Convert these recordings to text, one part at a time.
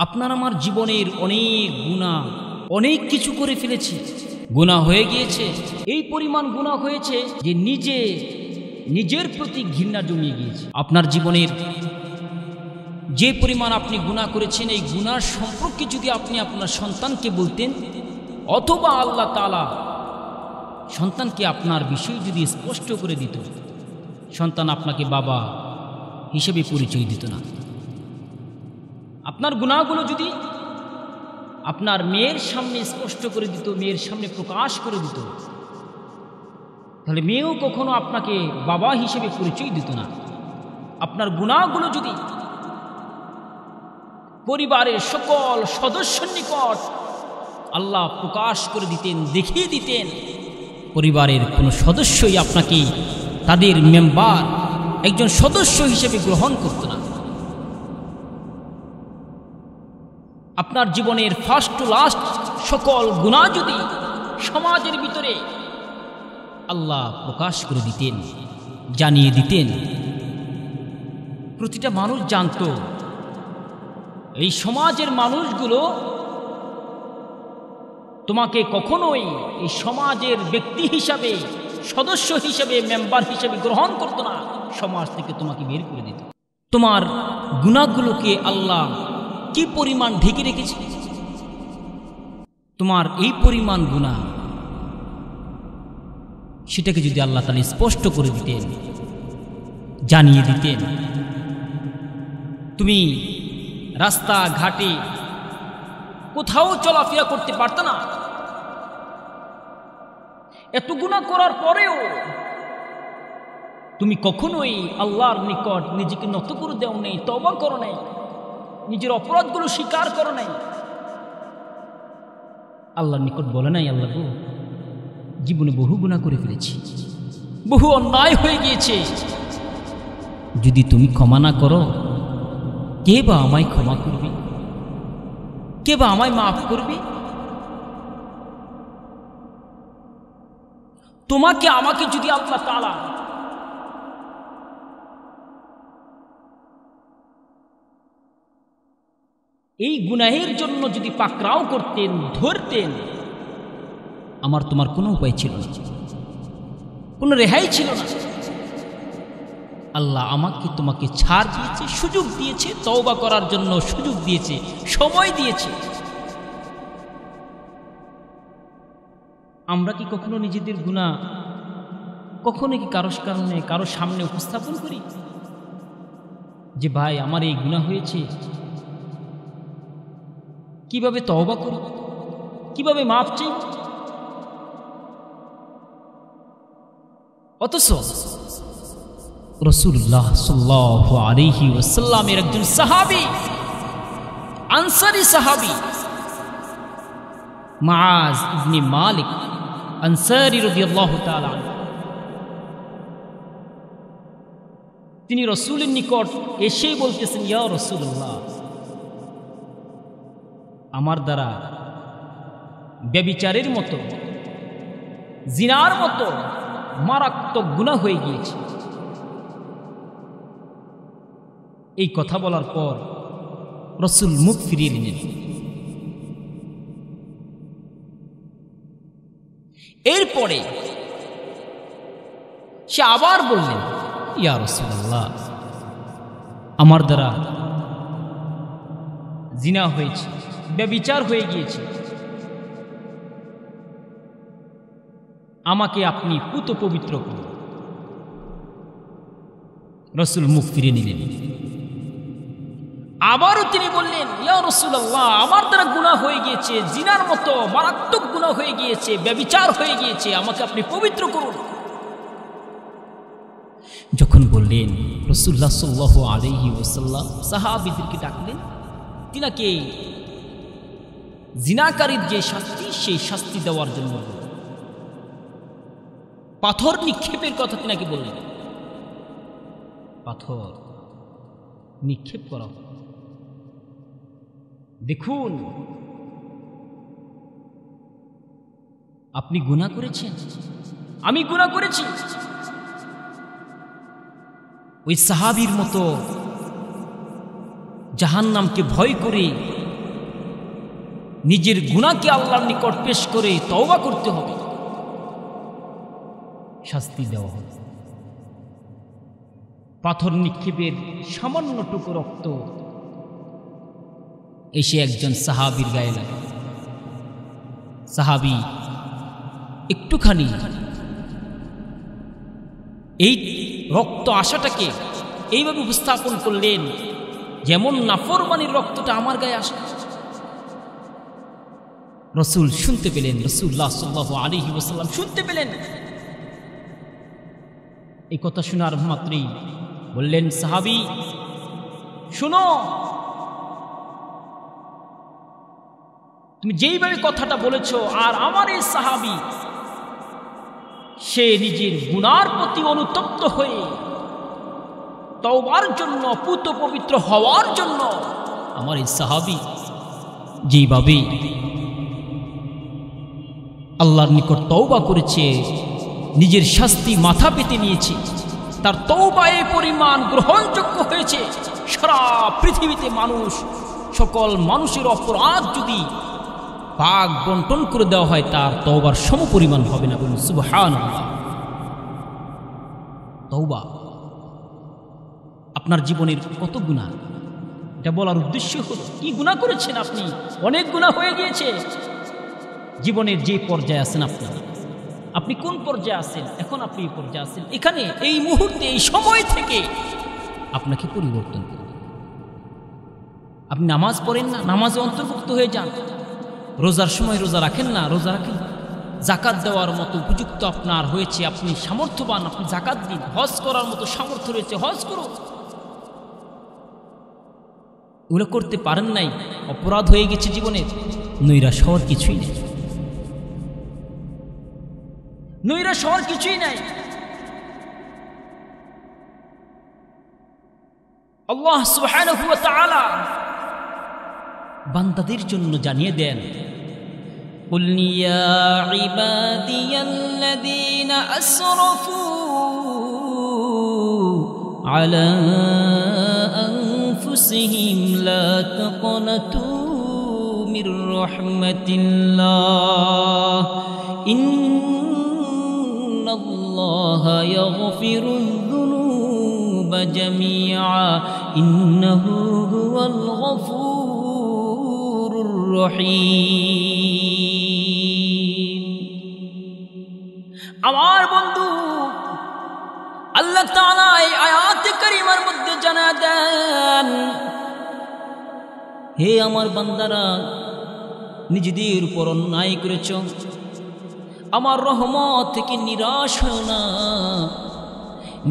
আপনার আমার জীবনের অনেক গুনাহ, অনেক কিছু করে ফেলেছি, গুনাহ হয়ে গিয়েছে। এই পরিমাণ গুনাহ হয়েছে যে নিজের প্রতি ঘৃণা জমিয়ে গিয়েছে। আপনার জীবনের যে পরিমাণ আপনি গুনাহ করেছেন, এই গুনার সম্পর্কে যদি আপনি আপনার সন্তানকে বলতেন, অথবা আল্লাহ তাআলা সন্তানকে আপনার বিষয় যদি স্পষ্ট করে দিত, সন্তান আপনাকে বাবা হিসেবে পরিচয় দিত না। আপনার গুনাহগুলো যদি আপনার মেয়ের সামনে স্পষ্ট করে দিত, মেয়ের সামনে প্রকাশ করে দিত, তাহলে মেয়েও কখনো আপনাকে বাবা হিসেবে পরিচয় দিত না। আপনার গুনাহগুলো যদি পরিবারের সকল সদস্যের নিকট আল্লাহ প্রকাশ করে দিতেন, দেখিয়ে দিতেন, পরিবারের কোনো সদস্যই আপনাকে তাদের মেম্বার, একজন সদস্য হিসেবে গ্রহণ করত না। আপনার জীবনের ফার্স্ট টু লাস্ট সকল গুনাহ যদি সমাজের ভিতরে আল্লাহ প্রকাশ করে দিতেন, জানিয়ে দিতেন, প্রতিটা মানুষ জানত, এই সমাজের মানুষগুলো তোমাকে কখনোই এই সমাজের ব্যক্তি হিসাবে, সদস্য হিসাবে, মেম্বার হিসাবে গ্রহণ করত না, সমাজ থেকে তোমাকে বের করে দিত। তোমার গুনাহগুলোকে আল্লাহ কি পরিমাণ ঢেকে রেখেছে, তোমার এই পরিমাণ গুনাহ, সেটাকে যদি আল্লাহ তাআলা স্পষ্ট করে দিতেন, জানিয়ে দিতেন, তুমি রাস্তা ঘাটে কোথাও চলাফেরা করতে পারত না। এত গুনাহ করার পরেও তুমি কখনোই আল্লাহর নিকট নিজেকে নত করে দেও নাই, তওবা করো নাই, নিজের অপরাধগুলো স্বীকার করো নাই। আল্লাহর নিকট বলে নাই, আল্লাহ গো, জীবনে বহু গুনাহ করে ফেলেছি, বহু অন্যায় হয়ে গিয়েছে, যদি তুমি ক্ষমা না করো, কে বা আমায় ক্ষমা করবে, কে বা আমায় মাফ করবে? তোমাকে আমাকে যদি আল্লাহ তাআলা এই গুনাহের জন্য যদি পাকড়াও করতেন, ধরতেন, আমার তোমার কোনো উপায় ছিল না, কোনো রেহাই ছিল না। আল্লাহ আমাকে তোমাকে ছাড় দিয়েছে, সুযোগ দিয়েছে, তওবা করার জন্য সুযোগ দিয়েছে, সময় দিয়েছে। আমরা কি কখনো নিজেদের গুনাহ কখনো কি কারো সামনে উপস্থাপন করি যে ভাই আমার এই গুনাহ হয়েছে, কিভাবে তওবা করি, কিভাবে মাফ চাই? অথচ রাসূলুল্লাহ সাল্লাল্লাহু আলাইহি ওয়াসাল্লামের একজন সাহাবী, আনসারী সাহাবী মুআজ ইবনে মালিক আনসারী রাদিয়াল্লাহু তাআলা আনহু, তিনি রাসূলের নিকট এসেই বলতেছেন, ইয়া রাসূলুল্লাহ, আমার দ্বারা ব্যভিচারের মতো, জিনার মতো মারাত্মক গুনাহ হয়ে গিয়েছে। এই কথা বলার পর রাসূল মুখ ফিরিয়ে নিলেন। এরপরে সে আবার বললেন, ইয়া রাসূলুল্লাহ, আমার দ্বারা জিনা হয়েছে, ব্যভিচার হয়ে গিয়েছে, আমাকে আপনি পুত পবিত্র করুন। রাসূল মুখ ফিরিয়ে নিলেন। আবারও তিনি বললেন, ইয়া রাসূলুল্লাহ, আমার দ্বারা গুনাহ হয়ে গিয়েছে, জিনার মতো মারাত্মক গুনাহ হয়ে গিয়েছে, ব্যভিচার হয়ে গিয়েছে, আমাকে আপনি পবিত্র করুন। যখন বললেন, রাসূলুল্লাহ সাল্লাল্লাহু আলাইহি ওয়াসাল্লাম সাহাবীদেরকে ডাকলেন, তিনাকে জিনাকারীর যে শাস্তি, সেই শাস্তি দেওয়ার জন্য পাথর নিক্ষেপের কথা তিনাকে বললেন। পাথর নিক্ষেপ করা। দেখুন, আপনি গুনাহ করেছেন, আমি গুনাহ করেছি, ওই সাহাবীর মতো জাহান্নামকে ভয় করে নিজের গুনাহকে আল্লাহর নিকট পেশ করে তওবা করতে হবে, শাস্তি দেওয়া হবে। পাথর নিক্ষেপের সামান্যটুকু রক্ত এসে একজন সাহাবীর গায়ে লাগে। সাহাবী একটুখানি এই রক্ত আসাটাকে এইভাবে উপস্থাপন করলেন, যেমন নাফরমানির রক্তটা আমার গায়ে আসে। রাসূল শুনতে পেলেন, রাসূলুল্লাহ সাল্লাল্লাহু আলাইহি ওয়াসাল্লাম শুনতে পেলেন। এই কথা শোনার মাত্রই বললেন, সাহাবী শুনো, তুমি যেইভাবে কথাটা বলেছ, আর আমার এই সাহাবী সে নিজের গুনার প্রতি অনুতপ্ত হয়ে তওবার জন্য, পুত পবিত্র হওয়ার জন্য আমার এই সাহাবী যেইভাবে আল্লাহর নিকট তওবা করেছে, নিজের শাস্তি মাথা পেতে নিয়েছে, তার তওবা এই পরিমাণ গ্রহণযোগ্য হয়েছে। সারা পৃথিবীতে মানুষ, সকল মানুষের অপরাধ যদি ভাগ বন্টন করে দেওয়া হয়, তার তওবার সমপরিমাণ হবে না। বলুন সুবহানাল্লাহ। তওবা আপনার জীবনের কত গুনাহ, এটা বলার উদ্দেশ্য হলো কি গুনাহ করেছেন আপনি। অনেক গুনাহ হয়ে গিয়েছে। জীবনের যে পর্যায়ে আছেন আপনি কোন পর্যায়ে আছেন, এখন আপনি এই পর্যায়ে আছেন, এখানে এই মুহূর্তে এই সময় থেকে আপনাকে পরিবর্তন করুন। আপনি নামাজ পড়েন না, নামাজে অন্তর্ভুক্ত হয়ে যান। রোজার সময় রোজা রাখেন না, রোজা রাখেন। জাকাত দেওয়ার মতো উপযুক্ত আপনার হয়েছে, আপনি সামর্থ্যবান, আপনি জাকাত দিন। হজ করার মতো সামর্থ্য রয়েছে, হজ করুন। ওগুলো করতে পারেন নাই, অপরাধ হয়ে গেছে জীবনে, নৈরাশ হওয়ার কিছুই নেই, নৈরাশ হওয়ার কিছুই নাই। আল্লাহ সুবহানাহু ওয়া তাআলা বান্দাদের জন্য জানিয়ে দেন, কুল ইয়া ইবাদিয়াল্লাযীনা আসরাফু আলা আনফুসিহিম লা তাকনাতু মির রাহমাতিল্লাহ ইন্নাল্লাহা ইয়াগফিরুয যুনুবা জামিআ ইন্নাহু হুয়াল গফুরুর রহিম। আমার বন্ধু আল্লাহ তাআলা এই আয়াতে কারিমার মধ্যে জানা দেন, হে আমার বান্দারা, নিজেদের উপর অন্যায় করেছ, আমার রহমত থেকে নিরাশ হও না।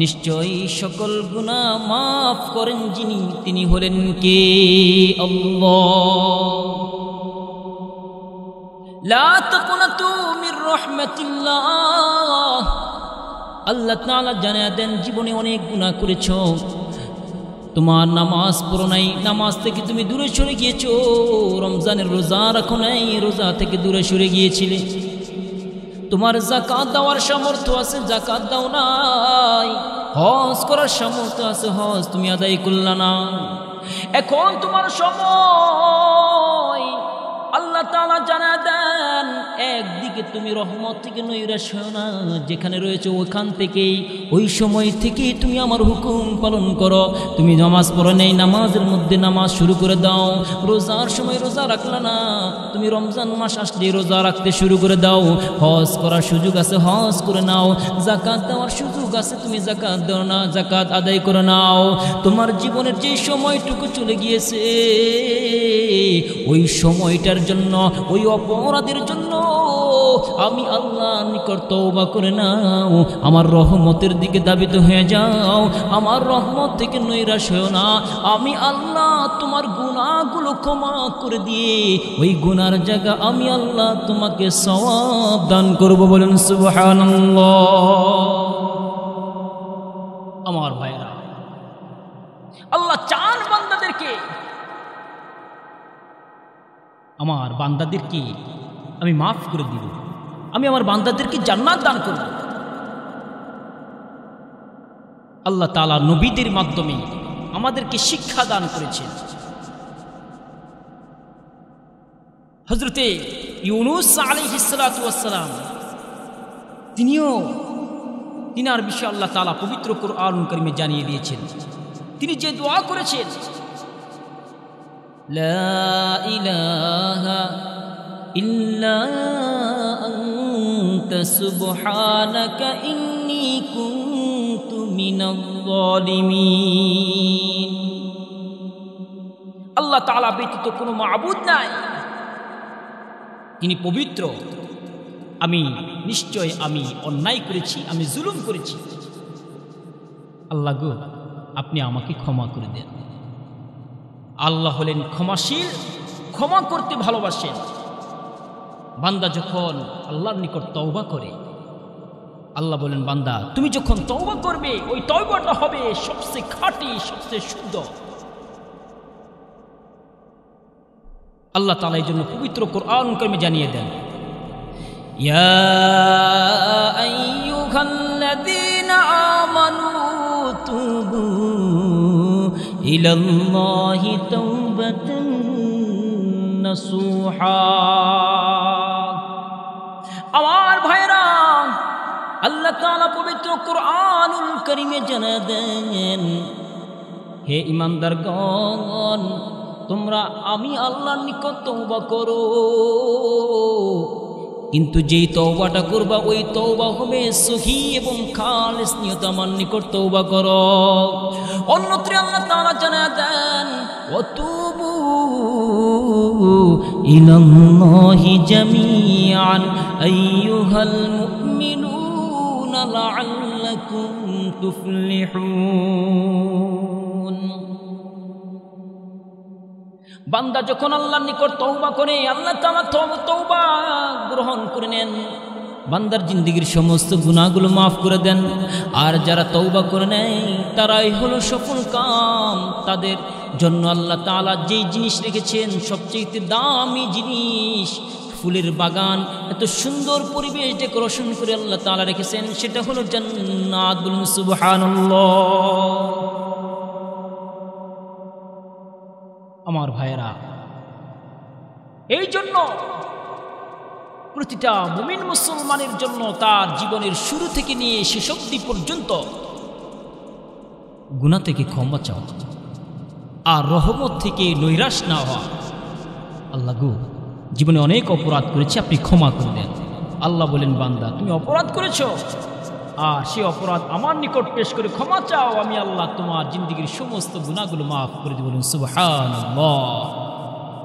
নিশ্চয়ই সকল গুনাহ মাফ করেন যিনি, তিনি হলেন কে? আল্লাহ। লা তাকুনাতু মির রাহমাতিল্লাহ। আল্লাহ তাআলা জানিয়ে দেন, জীবনে অনেক গুনাহ করেছো, তোমার নামাজ পড়ো নাই, নামাজ থেকে তুমি দূরে সরে গিয়েছো, রমজানের রোজা রাখো নাই, রোজা থেকে দূরে সরে গিয়েছিলে, তোমার যাকাত দেওয়ার সামর্থ্য আছে, যাকাত দাও নাই, হজ করার সামর্থ্য আছে, হজ তুমি আদায় করলা না। এখন তোমার সময়। আল্লাহ তাআলা জানা দেন, একদিকে তুমি রহমত থেকে নৈরাশ হও না, যেখানে রয়েছে ওখান থেকেই, ওই সময় থেকেই তুমি আমার হুকুম পালন করো। তুমি নামাজ পড়ো নাই, নামাজের মধ্যে নামাজ শুরু করে দাও। রোজার সময় রোজা রাখলা না, তুমি রমজান মাস আসলে রোজা রাখতে শুরু করে দাও। হজ করার সুযোগ আছে, হজ করে নাও। যাকাত দেওয়ার সুযোগ আছে, তুমি যাকাত দাও না, যাকাত আদায় করে নাও। তোমার জীবনের যে সময়টুকু চলে গিয়েছে, ওই সময়টার জন্য, ওই অপরাধের জন্য আমি আল্লাহর নিকট তওবা করে নাও। আমার রহমতের দিকে ধাবিত হয়ে যাও, আমার রহমত থেকে নৈরাশ হও না। আমি আল্লাহ তোমার গুনাহগুলো ক্ষমা করে দিয়ে ওই গুনার জায়গা আমি আল্লাহ তোমাকে সওয়াব দান করব। বলেন সুবহানাল্লাহ। আমার ভাইরা, আল্লাহ চান বান্দাদেরকে, আমার বান্দাদেরকে আমি মাফ করে দিব, আমি আমার বান্দাদেরকে জান্নাত দান করব। আল্লাহ তাআলা নবীদের মাধ্যমে আমাদেরকে শিক্ষা দান করেছেন। হযরতে ইউনূস আলাইহিস সালাতু ওয়াস সালাম তিনার বিষয়ে আল্লাহ তাআলা পবিত্র কোরআনুল কারীমে জানিয়ে দিয়েছেন। তিনি যে দোয়া করেছেন, লা ইলাহা ইল্লা আনতা সুবহানাকা ইন্নী কুনতু মিনাল যালিমিন। আল্লাহ তাআলা ব্যতীত কোনো মাবুদ নাই, তিনি পবিত্র। নিশ্চয় আমি অন্যায় করেছি, আমি জুলুম করেছি। আল্লাহ গো, আপনি আমাকে ক্ষমা করে দেন। আল্লাহ হলেন ক্ষমাশীল, ক্ষমা করতে ভালোবাসেন। বান্দা যখন আল্লাহর নিকট তওবা করে, আল্লাহ বলেন, বান্দা তুমি যখন তওবা করবে, ওই তওবাটা হবে সবচেয়ে খাঁটি, সবচেয়ে শুদ্ধ। আল্লাহ তাআলা এই জন্য পবিত্র কোরআনুল কারীমে জানিয়ে দেন, ইয়া আইয়ুহাল্লাযীনা আমানু তুবু ইলাল্লাহি তাওবাতান নাসুহা। আমার ভাইরা, আল্লাহ তাআলা পবিত্র কোরআনুল কারীমে জানিয়ে দেন, হে ঈমানদারগণ, তোমরা আমি আল্লাহর নিকট তওবা করো, কিন্তু যেই তওবাটা করবা ওই তওবা হবে সহিহ এবং খালিস নিয়তে আমার নিকট তওবা করো। অন্যত্র আল্লাহ তাআলা জানিয়ে দেন, ওয়াতুবু ইলাল্লাহি জামিআন আইয়ুহাল মুমিনুনা লাআল্লাকুম তুফলিহুন। বান্দা যখন আল্লাহর নিকট তওবা করে, আল্লাহ তাআলা তওবা গ্রহণ করে নেন, বান্দার জিন্দেগীর সমস্ত গুনাহগুলো মাফ করে দেন। আর যারা তওবা করে নেয় তারাই হলো সফল কাম। তাদের জন্য আল্লাহ তাআলা যেই জিনিস রেখেছেন, সবচেয়ে দামি জিনিস, ফুলের বাগান, এত সুন্দর পরিবেশ ডেকোরেশন করে আল্লাহ তাআলা রেখেছেন, সেটা হলো জান্নাত। বলুন সুবহানাল্লাহ। আমার ভাইয়েরা, এই জন্য প্রতিটা মুমিন মুসলমানের জন্য তার জীবনের শুরু থেকে নিয়ে শেষ অবধি পর্যন্ত গুনাহ থেকে ক্ষমা চাওয়া আর রহমত থেকে নৈরাশ না হওয়া। আল্লাহ গো, জীবনে অনেক অপরাধ করেছি, আপনি ক্ষমা করে দেন। আল্লাহ বলেন, বান্দা তুমি অপরাধ করেছো, আর সে অপরাধ আমার নিকট পেশ করে ক্ষমা চাও, আমি আল্লাহ তোমার জিন্দেগীর সমস্ত গুনাহগুলো মাফ করে দেব। বলুন সুবহানাল্লাহ।